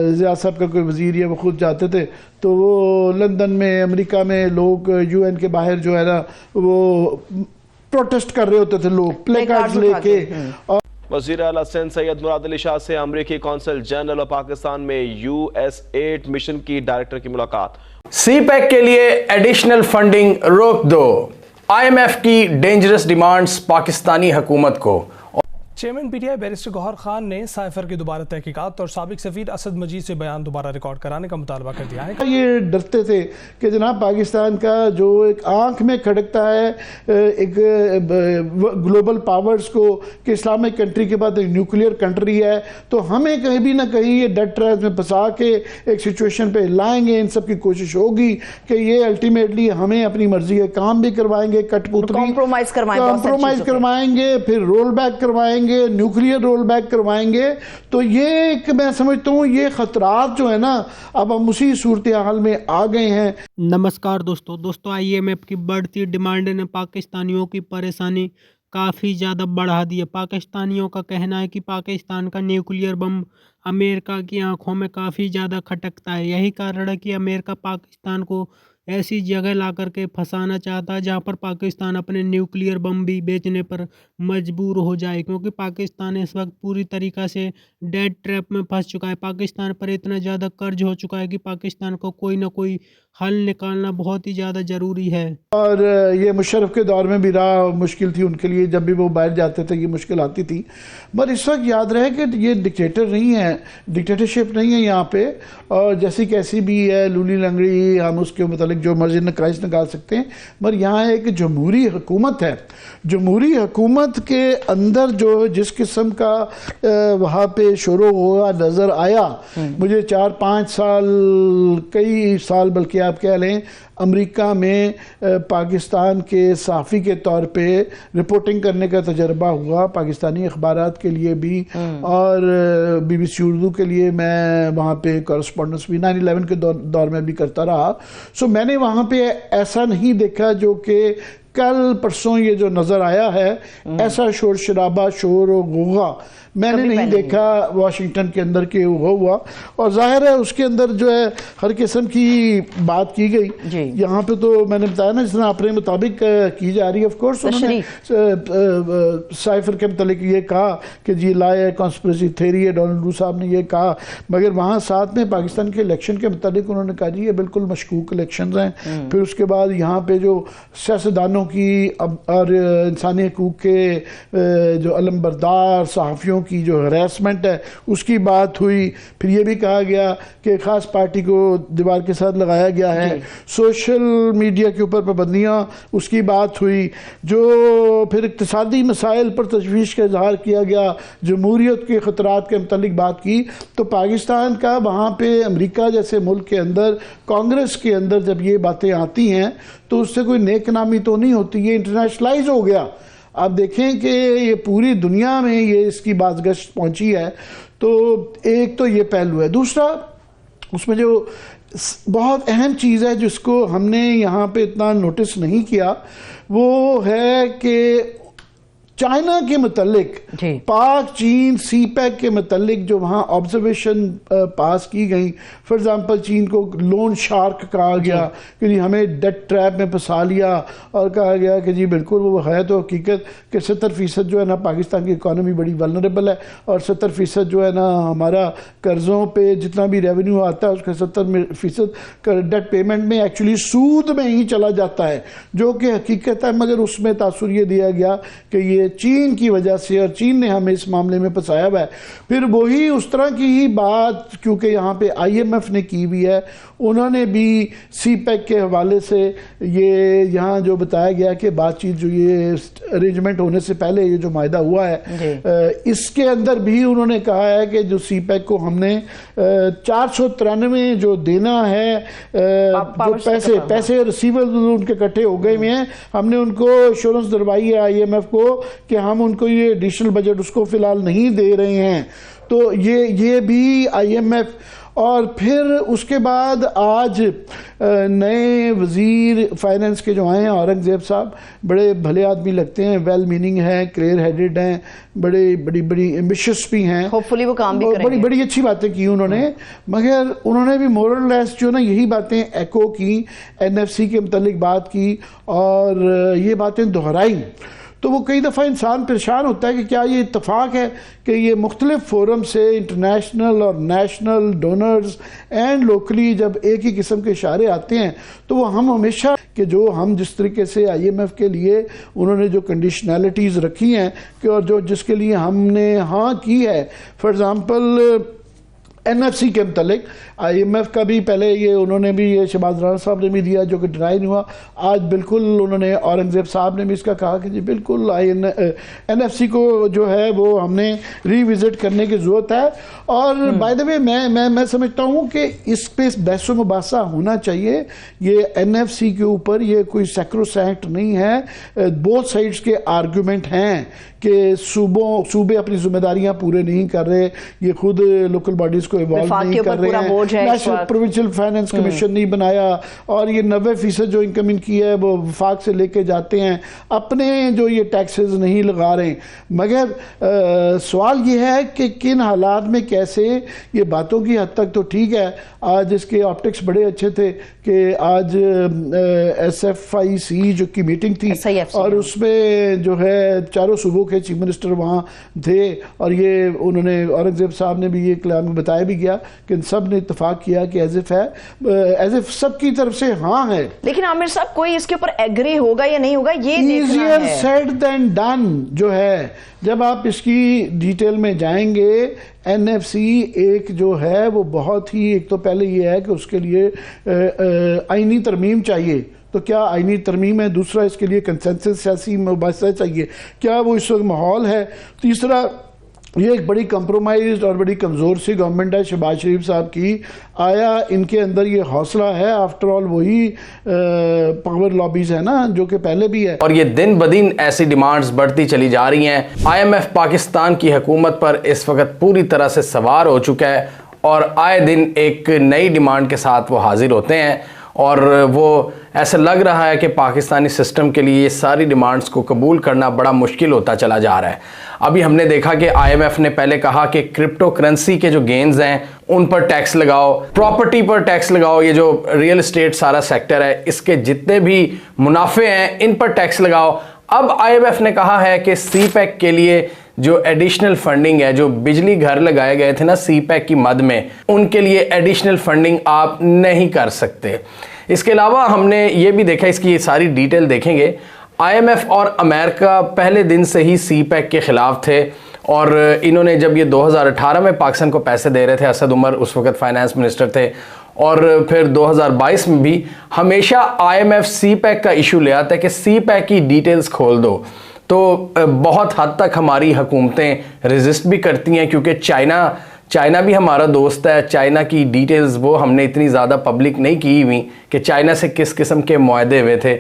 ज़िया साहब का कोई वज़ीर या वो खुद जाते थे तो वो लंदन में अमेरिका में लोग यूएन के बाहर जो है ना वो प्रोटेस्ट कर रहे होते थे, लोग प्ले कार्ड्स लेके। और वज़ीर आला सिंध सैयद मुराद अली शाह से अमरीकी कौंसल जनरल और पाकिस्तान में US-8 मिशन की डायरेक्टर की मुलाकात। CPEC के लिए एडिशनल फंडिंग रोक दो, IMF की डेंजरस डिमांड्स पाकिस्तानी हुकूमत को। Chairman PTI barrister Gauhar Khan ने साइफर की दोबारा तहकीकात और साबिक सफीर असद मजीद से बयान दोबारा रिकॉर्ड कराने का मुतालबा कर दिया है। ये डरते थे कि जनाब पाकिस्तान का जो एक आंख में खड़कता है एक ग्लोबल पावर्स को कि इस्लामिक कंट्री के बाद एक न्यूक्लियर कंट्री है, तो हमें कहीं भी ना कहीं ये डेड ट्रैप में फंसा के एक सिचुएशन पे लाएंगे। इन सब की कोशिश होगी कि ये अल्टीमेटली हमें अपनी मर्जी के काम भी करवाएंगे, कठपुतली कॉम्प्रोमाइज करवाएंगे, फिर रोल बैक करवाएंगे, न्यूक्लियर रोल बैक करवाएंगे। तो ये एक मैं समझता हूँ ये खतरात जो है ना अब हम उसी सूरत हाल में आ गए हैं। नमस्कार दोस्तों IMF की बढ़ती डिमांड ने पाकिस्तानियों की परेशानी काफ़ी ज़्यादा बढ़ा दी है। पाकिस्तानियों का कहना है कि पाकिस्तान का न्यूक्लियर बम अमेरिका की आंखों में काफ़ी ज़्यादा खटकता है। यही कारण है कि अमेरिका पाकिस्तान को ऐसी जगह ला करके फंसाना चाहता है जहां पर पाकिस्तान अपने न्यूक्लियर बम भी बेचने पर मजबूर हो जाए, क्योंकि पाकिस्तान इस वक्त पूरी तरीक़ा से डेड ट्रैप में फंस चुका है। पाकिस्तान पर इतना ज़्यादा कर्ज हो चुका है कि पाकिस्तान को कोई ना कोई हल निकालना बहुत ही ज़्यादा ज़रूरी है। और ये मुशर्रफ के दौर में भी राह मुश्किल थी उनके लिए, जब भी वो बाहर जाते थे ये मुश्किल आती थी। पर इस वक्त याद रहे कि ये डिक्टेटर नहीं है, डिक्टेटरशिप नहीं है यहाँ पे, और जैसी कैसी भी है लूली लंगड़ी हम उसके मुतालिक जो मर्जी नकाइश निकाल सकते हैं, मगर यहाँ एक जमहूरी हुकूमत है। जमहूरी हुकूमत के अंदर जो जिस किस्म का वहाँ पे शुरू हुआ नज़र आया, मुझे 4-5 साल कई साल बल्कि आप कह लें अमेरिका में पाकिस्तान के सहाफ़ी के तौर पे रिपोर्टिंग करने का तजर्बा हुआ, पाकिस्तानी अखबारात के लिए भी और BBC उर्दू के लिए मैं वहाँ पे कॉरेस्पॉन्डेंस भी 9/11 के दौर में भी करता रहा। सो मैंने वहाँ पे ऐसा नहीं देखा जो कि कल परसों ये जो नज़र आया है, ऐसा शोर शराबा शोर और गोगा मैंने नहीं देखा वाशिंगटन के अंदर के हुआ। और जाहिर है उसके अंदर जो है हर किस्म की बात की गई। यहाँ पे तो मैंने बताया ना जिस तरह अपने मुताबिक की जा रही है। ऑफ कोर्स उन्होंने साइफर के मतलब ये कहा कि जी लाए कॉन्स्पिरेसी थ्योरी है, डोनाल्ड ट्रम्प साहब ने ये कहा, मगर वहाँ साथ में पाकिस्तान के इलेक्शन के मुताबिक उन्होंने कहा जी ये बिल्कुल मशकूक इलेक्शन हैं। फिर उसके बाद यहाँ पे जो सियासतदानों की और इंसानी हकूक़ के जो अलमबरदार सहाफ़ियों की जो हरासमेंट है उसकी बात हुई। फिर ये भी कहा गया कि ख़ास पार्टी को दीवार के साथ लगाया गया है। सोशल मीडिया के ऊपर पाबंदियाँ उसकी बात हुई। जो फिर इक़्तिसादी मसाइल पर तशवीश का इजहार किया गया, जमहूरियत के ख़तरात के मुतालिक बात की। तो पाकिस्तान का वहाँ पे अमेरिका जैसे मुल्क के अंदर कांग्रेस के अंदर जब ये बातें आती हैं तो उससे कोई नेक नामी तो नहीं होती, ये इंटरनेशनलाइज हो गया। आप देखें कि ये पूरी दुनिया में ये इसकी बाज़गश्त पहुंची है। तो एक तो ये पहलू है। दूसरा उसमें जो बहुत अहम चीज़ है जिसको हमने यहाँ पे इतना नोटिस नहीं किया वो है कि चाइना के मुतल्लिक पाक चीन CPEC के मुतल्लिक जो वहाँ ऑब्जर्वेशन पास की गई, फॉर एग्ज़ाम्पल चीन को लोन शार्क कहा गया कि जी हमें डेट ट्रैप में फंसा लिया, और कहा गया कि जी बिल्कुल वो है तो हकीकत कि 70% जो है ना पाकिस्तान की इकॉनमी बड़ी वल्नरेबल है, और 70% जो है ना हमारा कर्ज़ों पे जितना भी रेवेन्यू आता है उसका 70% डेट पेमेंट में एक्चुअली सूद में ही चला जाता है, जो कि हकीकत है। मगर उसमें तासुर ये दिया गया कि ये चीन की वजह से, और चीन ने हमें इस मामले में फंसाया हुआ है। फिर वही उस तरह की ही बात क्योंकि यहाँ पे IMF ने की हुई है, उन्होंने भी CPEC के हवाले से ये यहाँ जो बताया गया कि बातचीत जो ये अरेंजमेंट होने से पहले ये जो मायदा हुआ है इसके अंदर भी उन्होंने कहा है कि जो CPEC को हमने 493 जो देना है जो पैसे रिसीवेबल उनके इकट्ठे हो गए हुए हैं, हमने उनको एश्योरेंस दिलवाई है IMF को कि हम उनको ये एडिशनल बजट उसको फिलहाल नहीं दे रहे हैं। तो ये भी IMF, और फिर उसके बाद आज नए वज़ीर फाइनेंस के जो आए हैं औरंगज़ेब साहब, बड़े भले आदमी लगते हैं, वेल मीनिंग हैं, क्लियर हेडेड हैं, बड़ी एम्बिशियस भी हैं, होपफुली वो काम भी करेंगे। बड़ी अच्छी बातें की उन्होंने, मगर उन्होंने भी मोरल लेस जो ना यही बातें एको की, NFC के मुतालिक बात की और ये बातें दोहराई। तो वो कई दफ़ा इंसान परेशान होता है कि क्या ये इत्तेफाक है कि ये मुख्तलिफ फोरम से इंटरनेशनल और नेशनल डोनर्स एंड लोकली जब एक ही किस्म के इशारे आते हैं तो वो हम हमेशा कि जो हम जिस तरीके से IMF के लिए उन्होंने जो कंडीशनैलिटीज़ रखी हैं कि और जो जिसके लिए हमने हाँ की है, फॉर एग्ज़ाम्पल NFC के मतलब IMF का भी पहले ये उन्होंने भी ये शहबाज राना साहब ने भी दिया जो कि डिनाई नहीं हुआ। आज बिल्कुल उन्होंने औरंगज़ेब साहब ने भी इसका कहा कि जी बिल्कुल NFC को जो है वो हमने रिविज़िट करने की ज़रूरत है। और बाय द वे मैं समझता हूँ कि इस पे बहस मुबासा होना चाहिए। ये NFC के ऊपर ये कोई सैक्रोसैंक्ट नहीं है। बोथ साइड्स के आर्गूमेंट हैं कि सूबे अपनी जिम्मेदारियां पूरे नहीं कर रहे, ये खुद लोकल बॉडीज को इवॉल्व नहीं कर रहे हैं, नेशनल प्रोविंशियल फाइनेंस कमीशन नहीं बनाया और ये 90% जो इनकम इनकी है वो वफाक से लेके जाते हैं, अपने जो ये टैक्सेस नहीं लगा रहे। मगर सवाल ये है कि किन हालात में कैसे, ये बातों की हद तक तो ठीक है। आज इसके ऑप्टिक्स बड़े अच्छे थे कि आज SFIC जो की मीटिंग थी और उसमें जो है चारों सूबों के चीफ मिनिस्टर वहाँ थे और ये उन्होंने औरंगज़ेब साहब ने भी ये कलाम में बताया भी गया कि सब ने इत्तेफाक किया कि एज इफ सबकी तरफ से हाँ है। लेकिन आमिर साहब कोई इसके ऊपर एग्री होगा या नहीं होगा ये देखना है। Easier said than done जो है, जब आप इसकी डिटेल में जाएंगे NFC एक जो है वो बहुत ही, एक तो पहले ये है कि उसके लिए आईनी तरमीम चाहिए, तो क्या आईनी तरमीम है, दूसरा इसके लिए कंसेंसस सियासी मुबाहिसा चाहिए, क्या वो इस वक्त माहौल है, तीसरा ये एक बड़ी कंप्रोमाइज्ड और बड़ी कमज़ोर सी गवर्नमेंट है शहबाज शरीफ साहब की, आया इनके अंदर ये हौसला है, आफ्टर ऑल वही पावर लॉबीज है ना जो कि पहले भी है। और ये दिन ब दिन ऐसी डिमांड्स बढ़ती चली जा रही हैं। IMF पाकिस्तान की हुकूमत पर इस वक्त पूरी तरह से सवार हो चुका है और आए दिन एक नई डिमांड के साथ वो हाजिर होते हैं और वो ऐसा लग रहा है कि पाकिस्तानी सिस्टम के लिए ये सारी डिमांड्स को कबूल करना बड़ा मुश्किल होता चला जा रहा है। अभी हमने देखा कि IMF ने पहले कहा कि क्रिप्टो करेंसी के जो गेन्स हैं उन पर टैक्स लगाओ, प्रॉपर्टी पर टैक्स लगाओ, ये जो रियल एस्टेट सारा सेक्टर है इसके जितने भी मुनाफे हैं इन पर टैक्स लगाओ। अब IMF ने कहा है कि CPEC के लिए जो एडिशनल फंडिंग है, जो बिजली घर लगाए गए थे ना CPEC की मद में, उनके लिए एडिशनल फंडिंग आप नहीं कर सकते। इसके अलावा हमने ये भी देखा, इसकी सारी डिटेल देखेंगे, IMF और अमेरिका पहले दिन से ही CPEC के ख़िलाफ़ थे और इन्होंने जब ये 2018 में पाकिस्तान को पैसे दे रहे थे, असद उमर उस वक्त फाइनेंस मिनिस्टर थे, और फिर 2022 में भी हमेशा IMF CPEC का इशू ले आता है कि CPEC की डिटेल्स खोल दो। तो बहुत हद तक हमारी हुकूमतें रेजिस्ट भी करती हैं क्योंकि चाइना भी हमारा दोस्त है। चाइना की डिटेल्स वो हमने इतनी ज़्यादा पब्लिक नहीं की हुई कि चाइना से किस किस्म के मुआहदे हुए थे।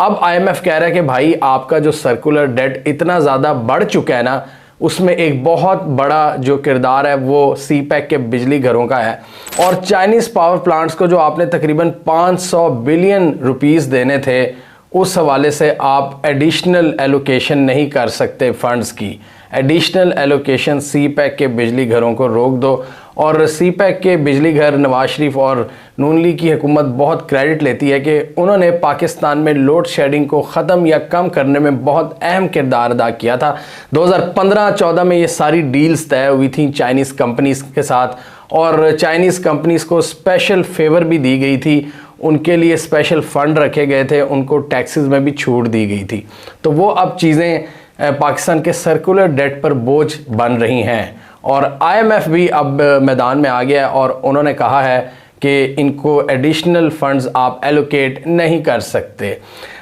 अब IMF कह रहा है कि भाई आपका जो सर्कुलर डेट इतना ज़्यादा बढ़ चुका है ना, उसमें एक बहुत बड़ा जो किरदार है वो CPEC के बिजली घरों का है और चाइनीज़ पावर प्लांट्स को जो आपने तकरीबन 500 बिलियन रुपीस देने थे, उस हवाले से आप एडिशनल एलोकेशन नहीं कर सकते फंड्स की। एडिशनल एलोकेशन CPEC के बिजली घरों को रोक दो। और CPEC के बिजली घर नवाज शरीफ और नून लीग की हुकूमत बहुत क्रेडिट लेती है कि उन्होंने पाकिस्तान में लोड शेडिंग को ख़त्म या कम करने में बहुत अहम किरदार अदा किया था। 2015-14 में ये सारी डील्स तय हुई थी चाइनीज़ कंपनीज़ के साथ और चाइनीज़ कंपनीज़ को स्पेशल फेवर भी दी गई थी, उनके लिए स्पेशल फ़ंड रखे गए थे, उनको टैक्सेस में भी छूट दी गई थी। तो वो अब चीज़ें पाकिस्तान के सर्कुलर डेट पर बोझ बन रही हैं और IMF भी अब मैदान में आ गया और उन्होंने कहा है कि इनको एडिशनल फंड्स आप एलोकेट नहीं कर सकते।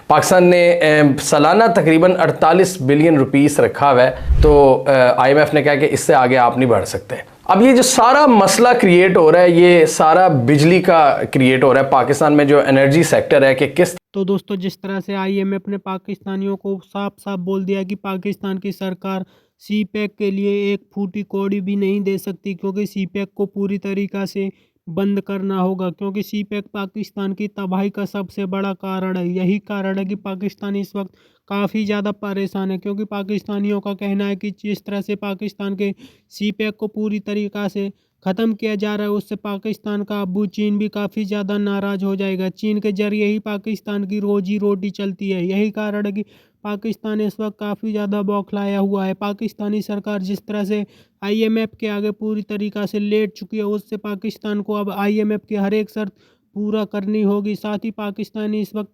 पाकिस्तान ने सालाना तकरीबन 48 बिलियन रुपीस रखा हुआ है, तो IMF ने कहा कि इससे आगे आप नहीं बढ़ सकते। अब ये जो सारा मसला क्रिएट हो रहा है, ये सारा बिजली का क्रिएट हो रहा है पाकिस्तान में जो एनर्जी सेक्टर है कि किस। तो दोस्तों, जिस तरह से IMF ने पाकिस्तानियों को साफ साफ बोल दिया कि पाकिस्तान की सरकार सी पैक के लिए एक फूटी कौड़ी भी नहीं दे सकती, क्योंकि सी पैक को पूरी तरीक़ा से बंद करना होगा, क्योंकि सी पैक पाकिस्तान की तबाही का सबसे बड़ा कारण है। यही कारण है कि पाकिस्तान इस वक्त काफ़ी ज़्यादा परेशान है, क्योंकि पाकिस्तानियों का कहना है कि जिस तरह से पाकिस्तान के सी पैक को पूरी तरीक़ा से ख़त्म किया जा रहा है, उससे पाकिस्तान का अब्बू चीन भी काफ़ी ज़्यादा नाराज़ हो जाएगा। चीन के ज़रिए ही पाकिस्तान की रोजी रोटी चलती है। यही कारण है कि पाकिस्तान इस वक्त काफ़ी ज़्यादा बौखलाया हुआ है। पाकिस्तानी सरकार जिस तरह से IMF के आगे पूरी तरीक़ा से लेट चुकी है, उससे पाकिस्तान को अब IMF की हर एक शर्त पूरा करनी होगी। साथ ही पाकिस्तानी इस वक्त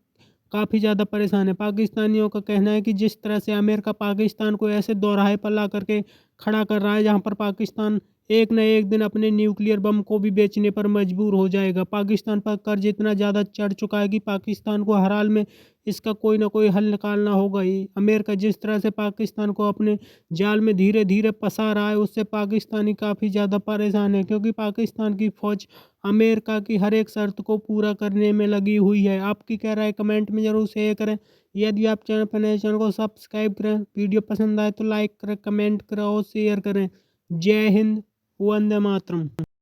काफ़ी ज़्यादा परेशान है। पाकिस्तानियों का कहना है कि जिस तरह से अमेरिका पाकिस्तान को ऐसे दोराहे पर ला करके खड़ा कर रहा है, जहां पर पाकिस्तान एक न एक दिन अपने न्यूक्लियर बम को भी बेचने पर मजबूर हो जाएगा। पाकिस्तान पर कर्ज इतना ज़्यादा चढ़ चुका है कि पाकिस्तान को हर हाल में इसका कोई ना कोई हल निकालना होगा ही। अमेरिका जिस तरह से पाकिस्तान को अपने जाल में धीरे धीरे फंसा रहा है, उससे पाकिस्तानी काफ़ी ज़्यादा परेशान है, क्योंकि पाकिस्तान की फ़ौज अमेरिका की हर एक शर्त को पूरा करने में लगी हुई है। आपकी क्या राय कमेंट में ज़रूर शेयर करें। यदि आप चैनल पर नए, चैनल को सब्सक्राइब करें। वीडियो पसंद आए तो लाइक करें, कमेंट करें और शेयर करें। जय हिंद, वंदे मातरम।